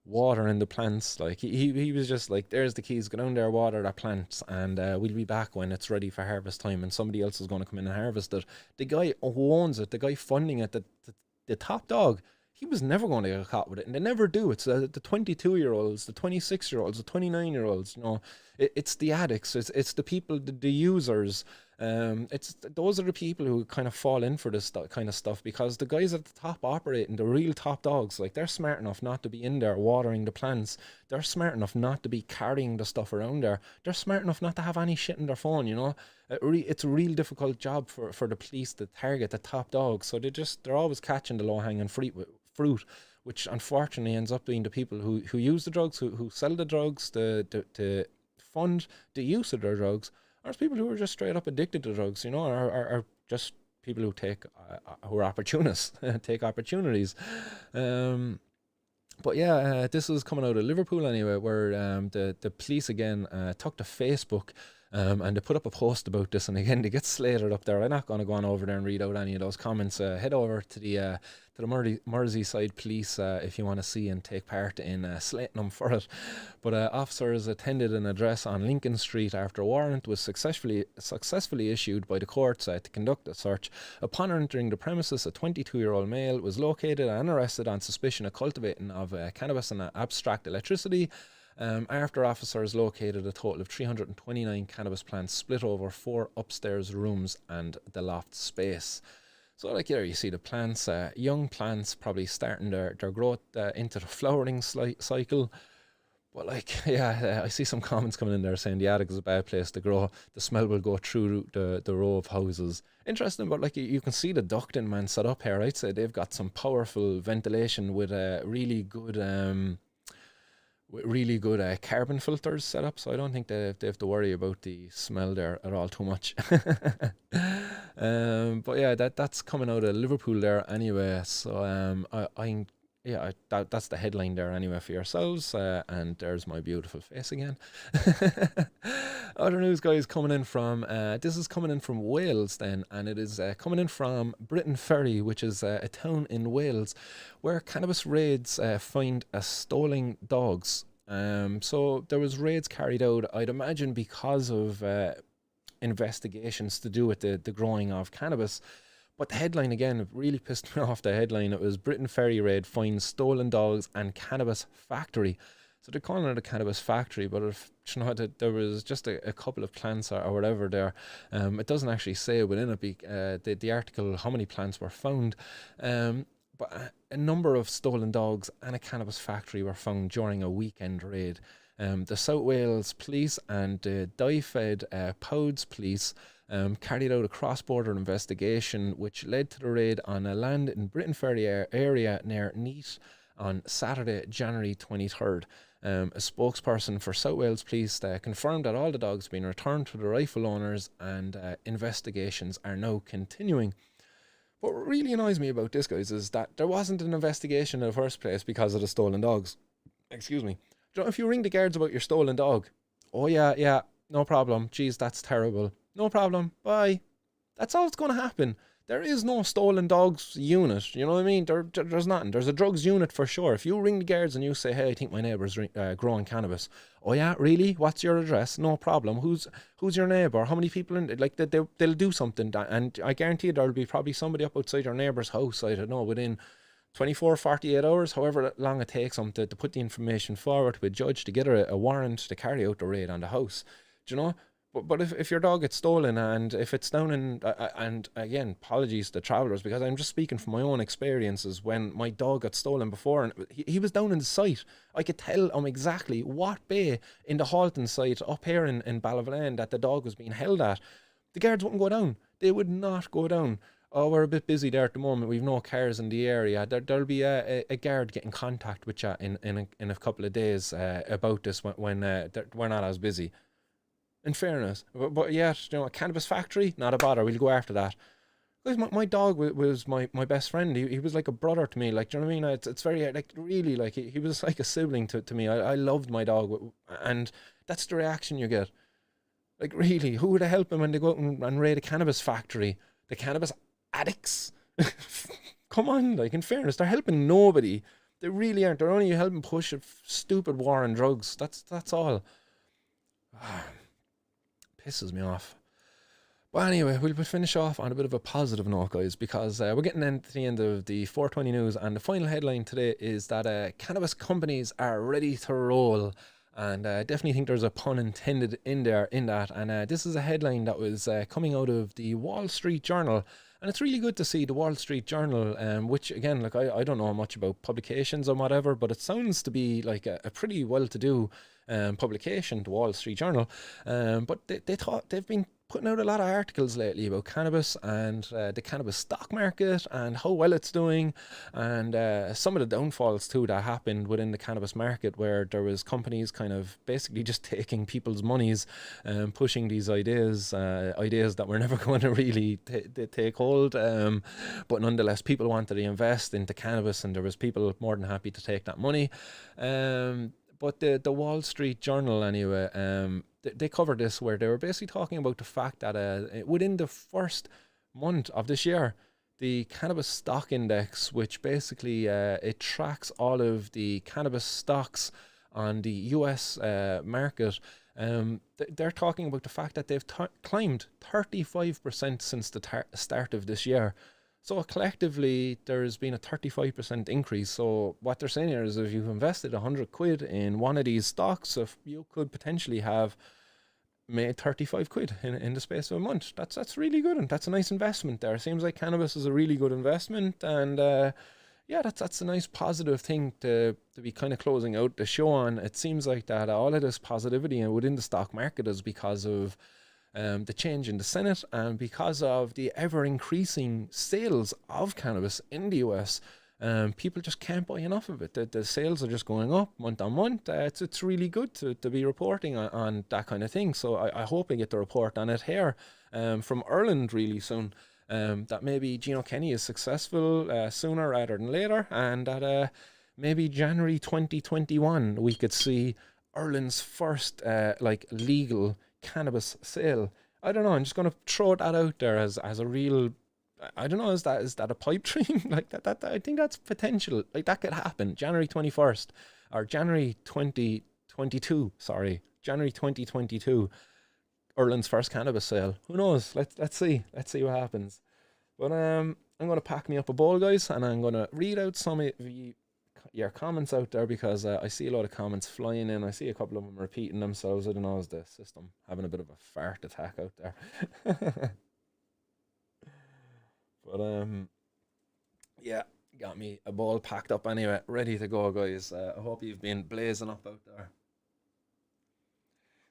watering the plants. Like, he was just like, there's the keys, go down there, water that plants, and we'll be back when it's ready for harvest time, and somebody else is going to come in and harvest it. The guy who owns it, the guy funding it, the top dog, he was never going to get caught with it, and they never do. It's the 22-year-olds, the 26-year-olds, the 29-year-olds. It's the addicts. It's the people, the users. Those are the people who kind of fall in for this kind of stuff, because the guys at the top operating, the real top dogs, like, they're smart enough not to be in there watering the plants. They're smart enough not to be carrying the stuff around there. They're smart enough not to have any shit in their phone. It's a real difficult job for the police to target the top dogs. So they're always catching the low hanging fruit, which unfortunately ends up being the people who use the drugs, who sell the drugs to fund the use of their drugs. There's people who are just straight up addicted to drugs, or just people who who are opportunists, take opportunities. But yeah, this is coming out of Liverpool anyway, where the police again took to Facebook, and they put up a post about this, and again they get slated up there. I'm not going to go on over there and read out any of those comments. Head over to the Merseyside police if you want to see and take part in slating them for it. But officers attended an address on Lincoln Street after a warrant was successfully issued by the courts to conduct a search. Upon entering the premises, a 22-year-old male was located and arrested on suspicion of cultivating of cannabis and abstract electricity. After officers located a total of 329 cannabis plants split over 4 upstairs rooms and the loft space. So like here you see the plants, young plants probably starting their growth into the flowering cycle. But like, yeah, I see some comments coming in there saying the attic is a bad place to grow. The smell will go through the row of houses. Interesting, but like you can see the ducting, man, set up here. I'd say they've got some powerful ventilation with a really good carbon filters set up. So I don't think they have to worry about the smell there at all too much. But yeah, that's coming out of Liverpool there anyway. So that's the headline there anyway for yourselves. And there's my beautiful face again. Other news, guys, coming in from this is coming in from Wales then, and it is coming in from Briton Ferry, which is a town in Wales, where cannabis raids find stolen dogs. So there was raids carried out, I'd imagine, because of investigations to do with the growing of cannabis. But the headline, again, it really pissed me off, the headline. It was Briton Ferry raid finds stolen dogs and cannabis factory. So they're calling it a cannabis factory, but if, you know, there was just a couple of plants or whatever there. It doesn't actually say within it, the article, how many plants were found. But a number of stolen dogs and a cannabis factory were found during a weekend raid. The South Wales Police and the Dyfed Powds Police carried out a cross-border investigation which led to the raid on a land in Briton Ferry area near Neath on Saturday, January 23rd. A spokesperson for South Wales Police confirmed that all the dogs have been returned to the rightful owners and investigations are now continuing. What really annoys me about this, guys, is that there wasn't an investigation in the first place because of the stolen dogs. Excuse me. You know, if you ring the guards about your stolen dog, oh yeah, no problem. Geez, that's terrible. No problem. Bye. That's all that's going to happen. There is no stolen dogs unit. You know what I mean? There's nothing. There's a drugs unit for sure. If you ring the guards and you say, hey, I think my neighbour's growing cannabis. Oh yeah, really? What's your address? No problem. Who's your neighbour? How many people in? Like they'll do something. And I guarantee there'll be probably somebody up outside your neighbour's house. I don't know, within 24, 48 hours, however long it takes them to put the information forward to a judge to get a warrant to carry out the raid on the house. Do you know? But if your dog gets stolen and if it's down in, and again, apologies to travellers because I'm just speaking from my own experiences when my dog got stolen before and he was down in the site. I could tell him exactly what bay in the Halton site up here in Ballyvolane that the dog was being held at. The guards wouldn't go down. They would not go down. Oh, we're a bit busy there at the moment. We've no cars in the area. There'll be a guard get in contact with you in a couple of days about this when we're not as busy. In fairness, but yet, you know, a cannabis factory, not a bother. We'll go after that. Guys, my dog was my best friend. He was like a brother to me. Like, do you know what I mean? It's very, like, really, like, he was like a sibling to me. I loved my dog, and that's the reaction you get. Like, really, who would help him when they go out and raid a cannabis factory? The cannabis addicts? Come on, like, in fairness, they're helping nobody. They really aren't. They're only helping push a stupid war on drugs. That's all. Pisses me off. But anyway, we'll finish off on a bit of a positive note, guys, because we're getting into the end of the 420 news, and the final headline today is that cannabis companies are ready to roll. And I definitely think there's a pun intended in that. And this is a headline that was coming out of the Wall Street Journal. And it's really good to see the Wall Street Journal, which, again, like I don't know much about publications or whatever, but it sounds to be like a pretty well-to-do publication, the Wall Street Journal. But they've been putting out a lot of articles lately about cannabis and the cannabis stock market and how well it's doing, and some of the downfalls too that happened within the cannabis market, where there was companies kind of basically just taking people's monies and pushing these ideas that were never going to really take hold, but nonetheless people wanted to invest into cannabis, and there was people more than happy to take that money. But the Wall Street Journal, anyway, they covered this, where they were basically talking about the fact that within the first month of this year, the Cannabis Stock Index, which basically it tracks all of the cannabis stocks on the US market, they're talking about the fact that they've climbed 35% since the start of this year. So collectively, there's been a 35% increase. So what they're saying here is, if you've invested 100 quid in one of these stocks, if you could potentially have made 35 quid in the space of a month. That's really good, and that's a nice investment there. Seems like cannabis is a really good investment, and yeah, that's a nice positive thing to be kind of closing out the show on. It seems like that all of this positivity within the stock market is because of the change in the Senate and because of the ever increasing sales of cannabis in the US. People just can't buy enough of it. The sales are just going up month on month. It's really good to be reporting on that kind of thing. So I hope I get the report on it here from Ireland really soon. That maybe Gino Kenny is successful sooner rather than later, and that maybe January 2021 we could see Ireland's first like legal cannabis sale. I don't know. I'm just going to throw that out there as a real. I don't know. Is that a pipe dream? Like that. I think that's potential. Like that could happen. January 21st or January 2022. Sorry, January 2022. Ireland's first cannabis sale. Who knows? Let's see. Let's see what happens. But I'm gonna pack me up a bowl, guys, and I'm gonna read out some of your comments out there because I see a lot of comments flying in. I see a couple of them repeating themselves. I don't know, is the system having a bit of a fart attack out there? But yeah, got me a bowl packed up anyway, ready to go, guys. I hope you've been blazing up out there.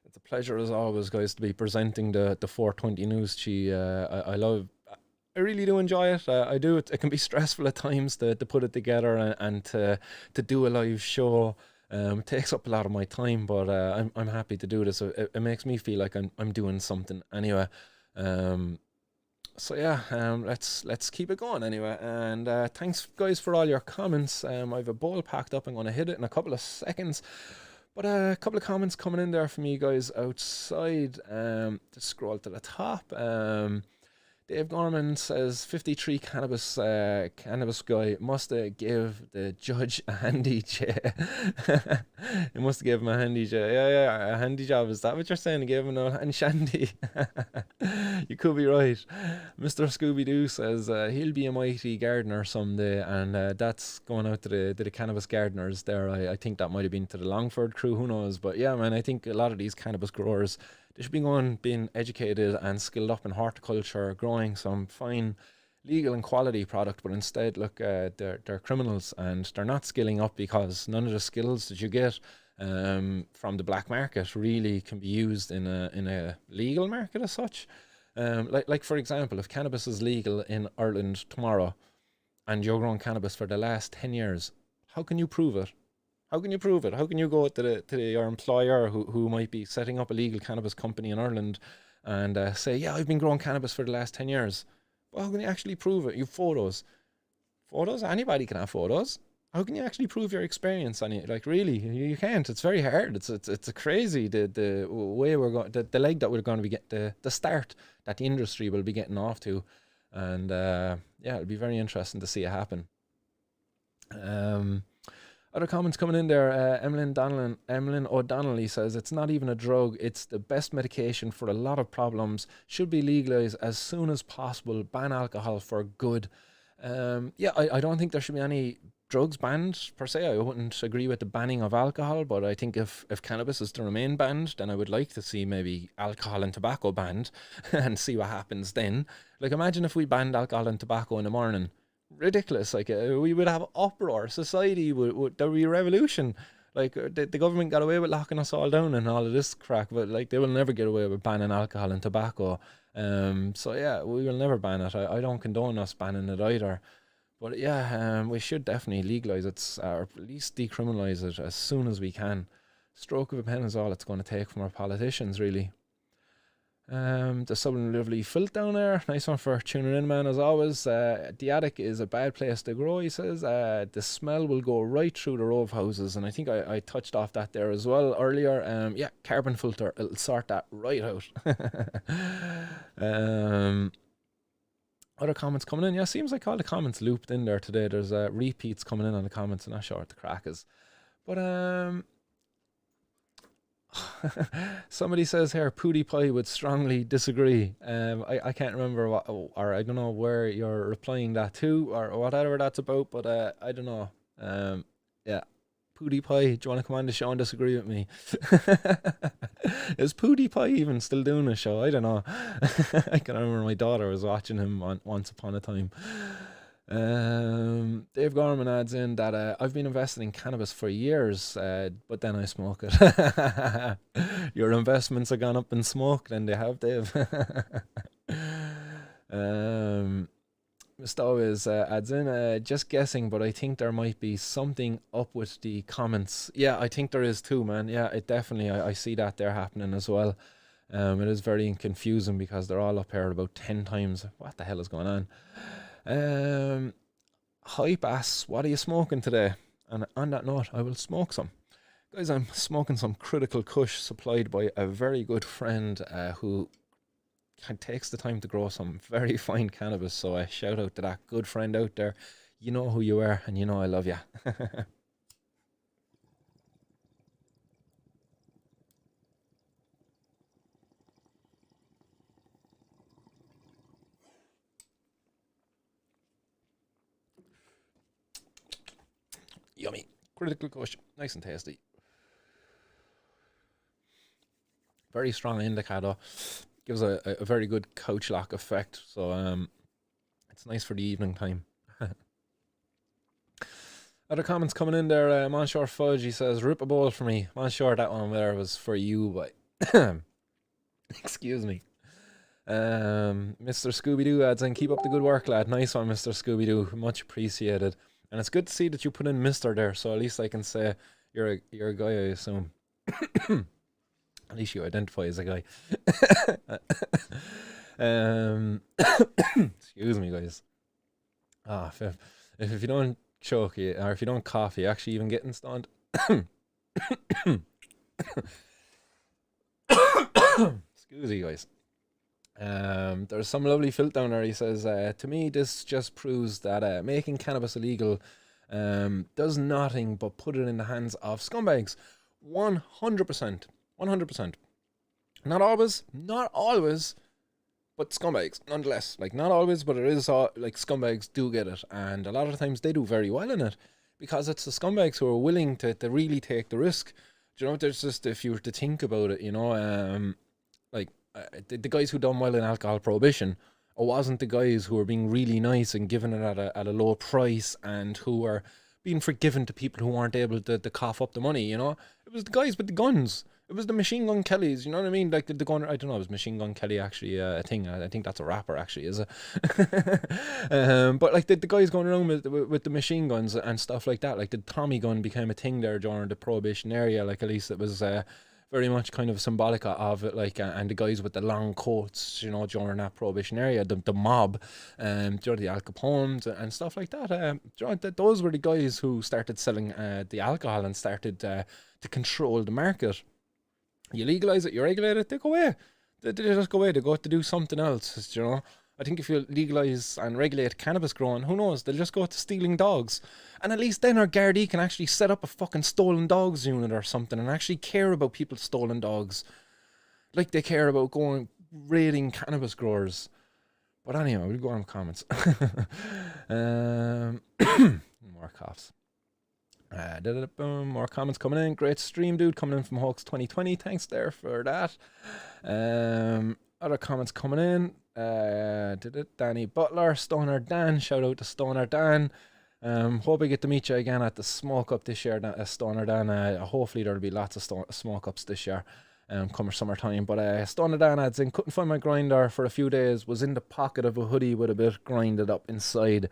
It's a pleasure as always, guys, to be presenting the 420 news to you. I really do enjoy it. I do. It can be stressful at times to put it together and to do a live show. It takes up a lot of my time, but I'm happy to do this. It makes me feel like I'm doing something anyway. So yeah, let's keep it going anyway. And thanks, guys, for all your comments. I have a bowl packed up. I'm going to hit it in a couple of seconds. But a couple of comments coming in there from you guys outside. Just scroll to the top. Dave Gorman says 53 cannabis guy must give the judge a handy job. He must give him a handy job. Yeah, a handy job. Is that what you're saying? Give him a hand shandy. You could be right. Mr. Scooby-Doo says he'll be a mighty gardener someday, and that's going out to the cannabis gardeners there. I think that might have been to the Longford crew, who knows? But yeah, man, I think a lot of these cannabis growers, they should be being educated and skilled up in horticulture, growing some fine, legal and quality product. But instead, look, they're criminals, and they're not skilling up because none of the skills that you get from the black market really can be used in a legal market as such. Like for example, if cannabis is legal in Ireland tomorrow, and you're growing cannabis for the last 10 years, how can you prove it? How can you prove it? How can you go to your employer who might be setting up a legal cannabis company in Ireland and say, yeah, I've been growing cannabis for the last 10 years. Well, how can you actually prove it? You have photos. Photos? Anybody can have photos. How can you actually prove your experience on it? Like, really, you can't. It's very hard. It's a crazy the way we're going, the leg that we're going to be getting, the start that the industry will be getting off to. And yeah, it'll be very interesting to see it happen. Other comments coming in there. Emlyn O'Donnelly says it's not even a drug. It's the best medication for a lot of problems. Should be legalized as soon as possible. Ban alcohol for good. Yeah, I don't think there should be any drugs banned per se. I wouldn't agree with the banning of alcohol, but I think if cannabis is to remain banned, then I would like to see maybe alcohol and tobacco banned and see what happens then. Like, imagine if we banned alcohol and tobacco in the morning. Ridiculous. Like, we would have uproar. Society would there would be a revolution. Like, the government got away with locking us all down and all of this crack, but like they will never get away with banning alcohol and tobacco. So yeah, we will never ban it. I don't condone us banning it either. But yeah, we should definitely legalize it, or at least decriminalize it as soon as we can. Stroke of a pen is all it's going to take from our politicians, really. There's some lovely Filt down there. Nice one for tuning in, man, as always. The attic is a bad place to grow, he says. The smell will go right through the row of houses, and I think I touched off that there as well earlier. Yeah, carbon filter, it'll sort that right out. Other comments coming in. Yeah, seems like all the comments looped in there today. There's repeats coming in on the comments. I'm not sure what the crack is. But somebody says here, PewDiePie would strongly disagree. I can't remember what, or I don't know where you're replying that to, or whatever that's about, but I don't know. Yeah, PewDiePie, do you want to come on the show and disagree with me? Is PewDiePie even still doing a show? I don't know. I can remember my daughter was watching him once upon a time. Dave Gorman adds in that I've been invested in cannabis for years, but then I smoke it. Your investments have gone up in smoke, then they have, Dave. um, Mr. Always adds in, just guessing, but I think there might be something up with the comments. Yeah, I think there is too, man. Yeah, it definitely, I see that there happening as well. It is very confusing because they're all up here about 10 times. What the hell is going on? Hype asks, what are you smoking today? And on that note, I will smoke some. Guys, I'm smoking some Critical Kush supplied by a very good friend who takes the time to grow some very fine cannabis. So a shout out to that good friend out there. You know who you are, and you know I love you. Yummy. Critical Kush. Nice and tasty. Very strong indica though. Gives a very good couch lock effect. So it's nice for the evening time. Other comments coming in there. Monshore Fudge, he says, rip a bowl for me. Monshore, that one there was for you, but excuse me. Mr. Scooby-Doo adds in, keep up the good work, lad. Nice one, Mr. Scooby-Doo. Much appreciated. And it's good to see that you put in Mr. there, so at least I can say you're a guy, I assume. At least you identify as a guy. Excuse me, guys. If you don't choke, or if you don't cough, you actually even getting stoned. Excuse me, guys. There's some lovely filth down there. He says, to me, this just proves that making cannabis illegal does nothing but put it in the hands of scumbags. 100%. 100%. Not always, but scumbags, nonetheless. Like, not always, but it is, like, scumbags do get it. And a lot of times they do very well in it. Because it's the scumbags who are willing to really take the risk. Do you know, there's just, if you were to think about it, you know, like, the guys who done well in alcohol prohibition, it wasn't the guys who were being really nice and giving it at a low price and who were being forgiven to people who weren't able to cough up the money, you know? It was the guys with the guns. It was the Machine Gun Kellys, you know what I mean? Like the gun, I don't know, is Machine Gun Kelly actually a thing? I think that's a rapper actually, is it? But like the guys going around with the machine guns and stuff like that, like the Tommy gun became a thing there during the Prohibition era, like at least it was very much kind of symbolic of it, like, and the guys with the long coats, you know, during that Prohibition era, the mob, during the Al Capones and stuff like that. Those were the guys who started selling the alcohol and started to control the market. You legalize it, you regulate it, they go away. They just go away, they go to do something else, you know. I think if you legalize and regulate cannabis growing, who knows, they'll just go to stealing dogs. And at least then our Gardaí can actually set up a fucking stolen dogs unit or something and actually care about people's stolen dogs. Like they care about going raiding cannabis growers. But anyway, we'll go on with comments. More coughs. More comments coming in. Great stream, dude, coming in from Hawks 2020. Thanks there for that. Other comments coming in. Danny Butler, Stoner Dan. Shout out to Stoner Dan. Hope I get to meet you again at the smoke up this year, Stoner Dan. Hopefully there'll be lots of smoke ups this year. Come summertime. But Stoner Dan adds in, couldn't find my grinder for a few days. Was in the pocket of a hoodie with a bit grinded up inside.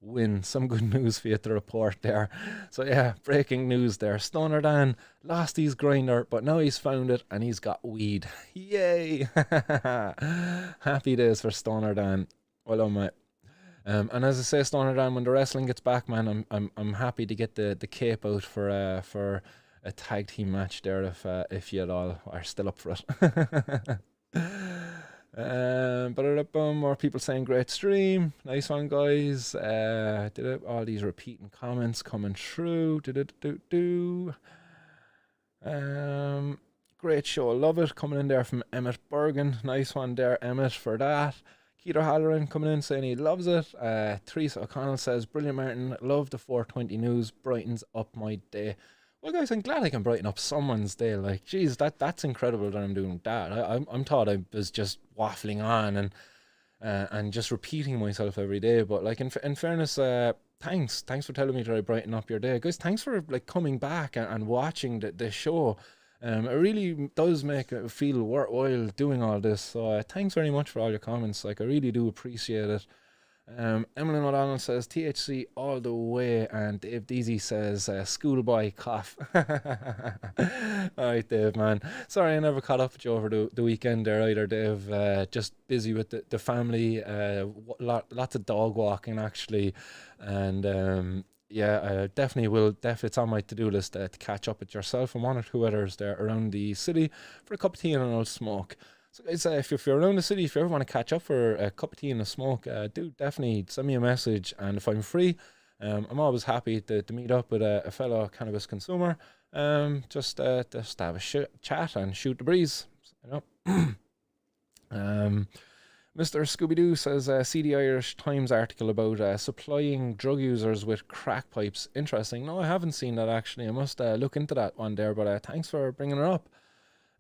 Win. Some good news for you to report there. So yeah, breaking news there. Stoner Dan lost his grinder, but now he's found it and he's got weed. Yay! Happy days for Stoner Dan. Well done, mate. And as I say, Stoner Dan, when the wrestling gets back, man, I'm happy to get the cape out for a tag team match there if you all are still up for it. More people saying great stream, nice one, guys. All these repeating comments coming through. Great show, love it. Coming in there from Emmett Bergen, nice one there, Emmett, for that. Keith Halloran coming in saying he loves it. Teresa O'Connell says, brilliant, Martin, love the 420 news, brightens up my day. Well, guys, I'm glad I can brighten up someone's day. Like, geez, that's incredible that I'm doing that. I'm thought I was just waffling on, and and just repeating myself every day. But like in fairness, thanks for telling me that I brighten up your day, guys. Thanks for like coming back and watching the show. It really does make it feel worthwhile doing all this. So thanks very much for all your comments. Like I really do appreciate it. Emily O'Donnell says THC all the way, and Dave Deasy says schoolboy cough. Alright, Dave, man. Sorry I never caught up with you over the weekend there either, Dave. Just busy with the family, lots of dog walking actually, and yeah, definitely it's on my to-do list to catch up with yourself and one or two others there around the city for a cup of tea and an old smoke. So guys, if you're around the city, if you ever want to catch up for a cup of tea and a smoke, do definitely send me a message. And if I'm free, I'm always happy to meet up with a fellow cannabis consumer. Just have a chat and shoot the breeze. You know. Mr. Scooby-Doo says, see the Irish Times article about supplying drug users with crack pipes. Interesting. No, I haven't seen that actually. I must look into that one there, but thanks for bringing it up.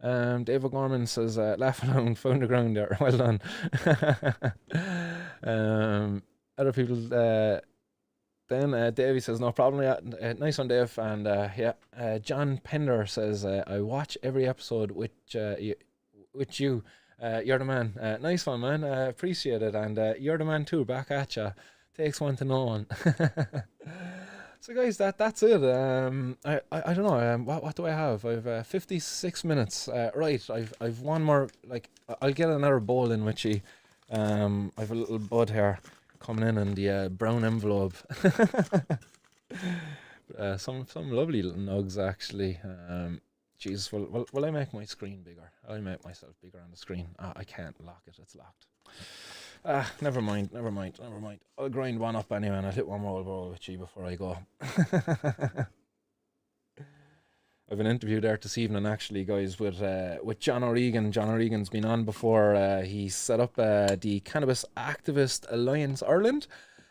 Dave O'Gorman says, laugh alone, found the ground there. Well done. Other people, then Davey says, no problem. Yeah, nice one, Dave. And yeah, John Pender says, I watch every episode with you. You're the man. Nice one, man. Appreciate it. And you're the man too. Back at ya. Takes one to know one. So guys, that's it. I don't know. What do I have? I've 56 minutes. Right. I've one more. Like I'll get another bowl in with you. I've a little bud here coming in the brown envelope. Some lovely little nugs actually. Jesus, will I make my screen bigger? I'll make myself bigger on the screen. I can't lock it. It's locked. Never mind. I'll grind one up anyway and I'll hit one more bowl with you before I go. I've an interview there this evening actually, guys, with John O'Regan. John O'Regan's been on before. He set up the Cannabis Activist Alliance Ireland.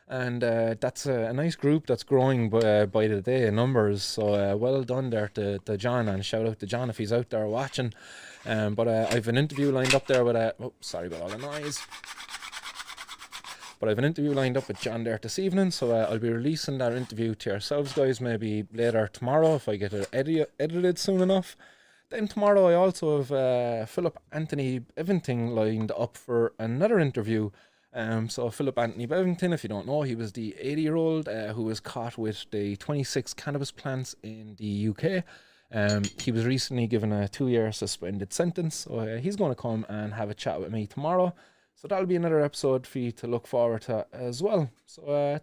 And that's a nice group that's growing by the day in numbers. So well done there to John, and shout out to John if he's out there watching. But I've an interview lined up there with sorry about all the noise. But I've an interview lined up with John there this evening, so I'll be releasing that interview to yourselves, guys, maybe later tomorrow if I get it edited soon enough. Then tomorrow I also have Philip Anthony Bevington lined up for another interview. So Philip Anthony Bevington, if you don't know, he was the 80-year-old who was caught with the 26 cannabis plants in the UK. He was recently given a 2-year suspended sentence, so he's going to come and have a chat with me tomorrow. So that'll be another episode for you to look forward to as well. So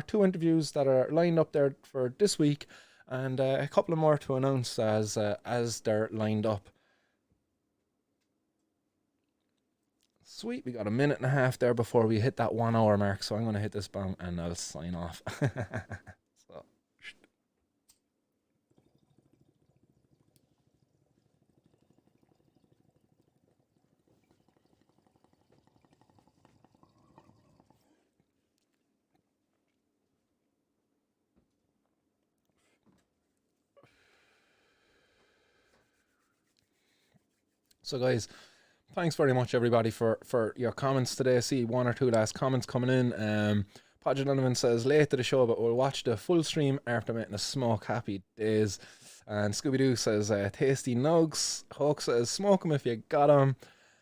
two interviews that are lined up there for this week, and a couple of more to announce as they're lined up. Sweet, we got a minute and a half there before we hit that 1 hour mark, so I'm going to hit this bang and I'll sign off. So guys, thanks very much everybody for your comments today. I see one or two last comments coming in. Podger Donovan says, late to the show, but we'll watch the full stream after making a smoke. Happy days. And Scooby-Doo says, tasty nugs. Hawk says, smoke them if you got them.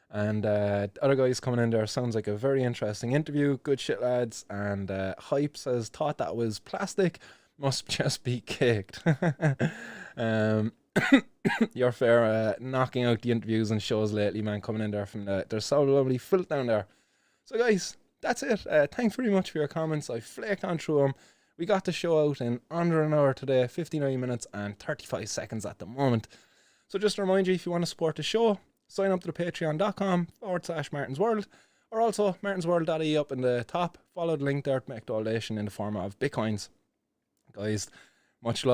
And other guys coming in there, sounds like a very interesting interview. Good shit, lads. And Hype says, thought that was plastic. Must just be caked. You're fair, knocking out the interviews and shows lately, man, coming in there from there's so lovely filth down there. So guys, that's it. Thanks very much for your comments. I flaked on through them. We got the show out in under an hour today, 59 minutes and 35 seconds at the moment. So just to remind you, if you want to support the show, sign up to the patreon.com/MartinsWorld, or also martinsworld.ie up in the top. Follow the link there to make donation in the form of bitcoins. Guys, much love.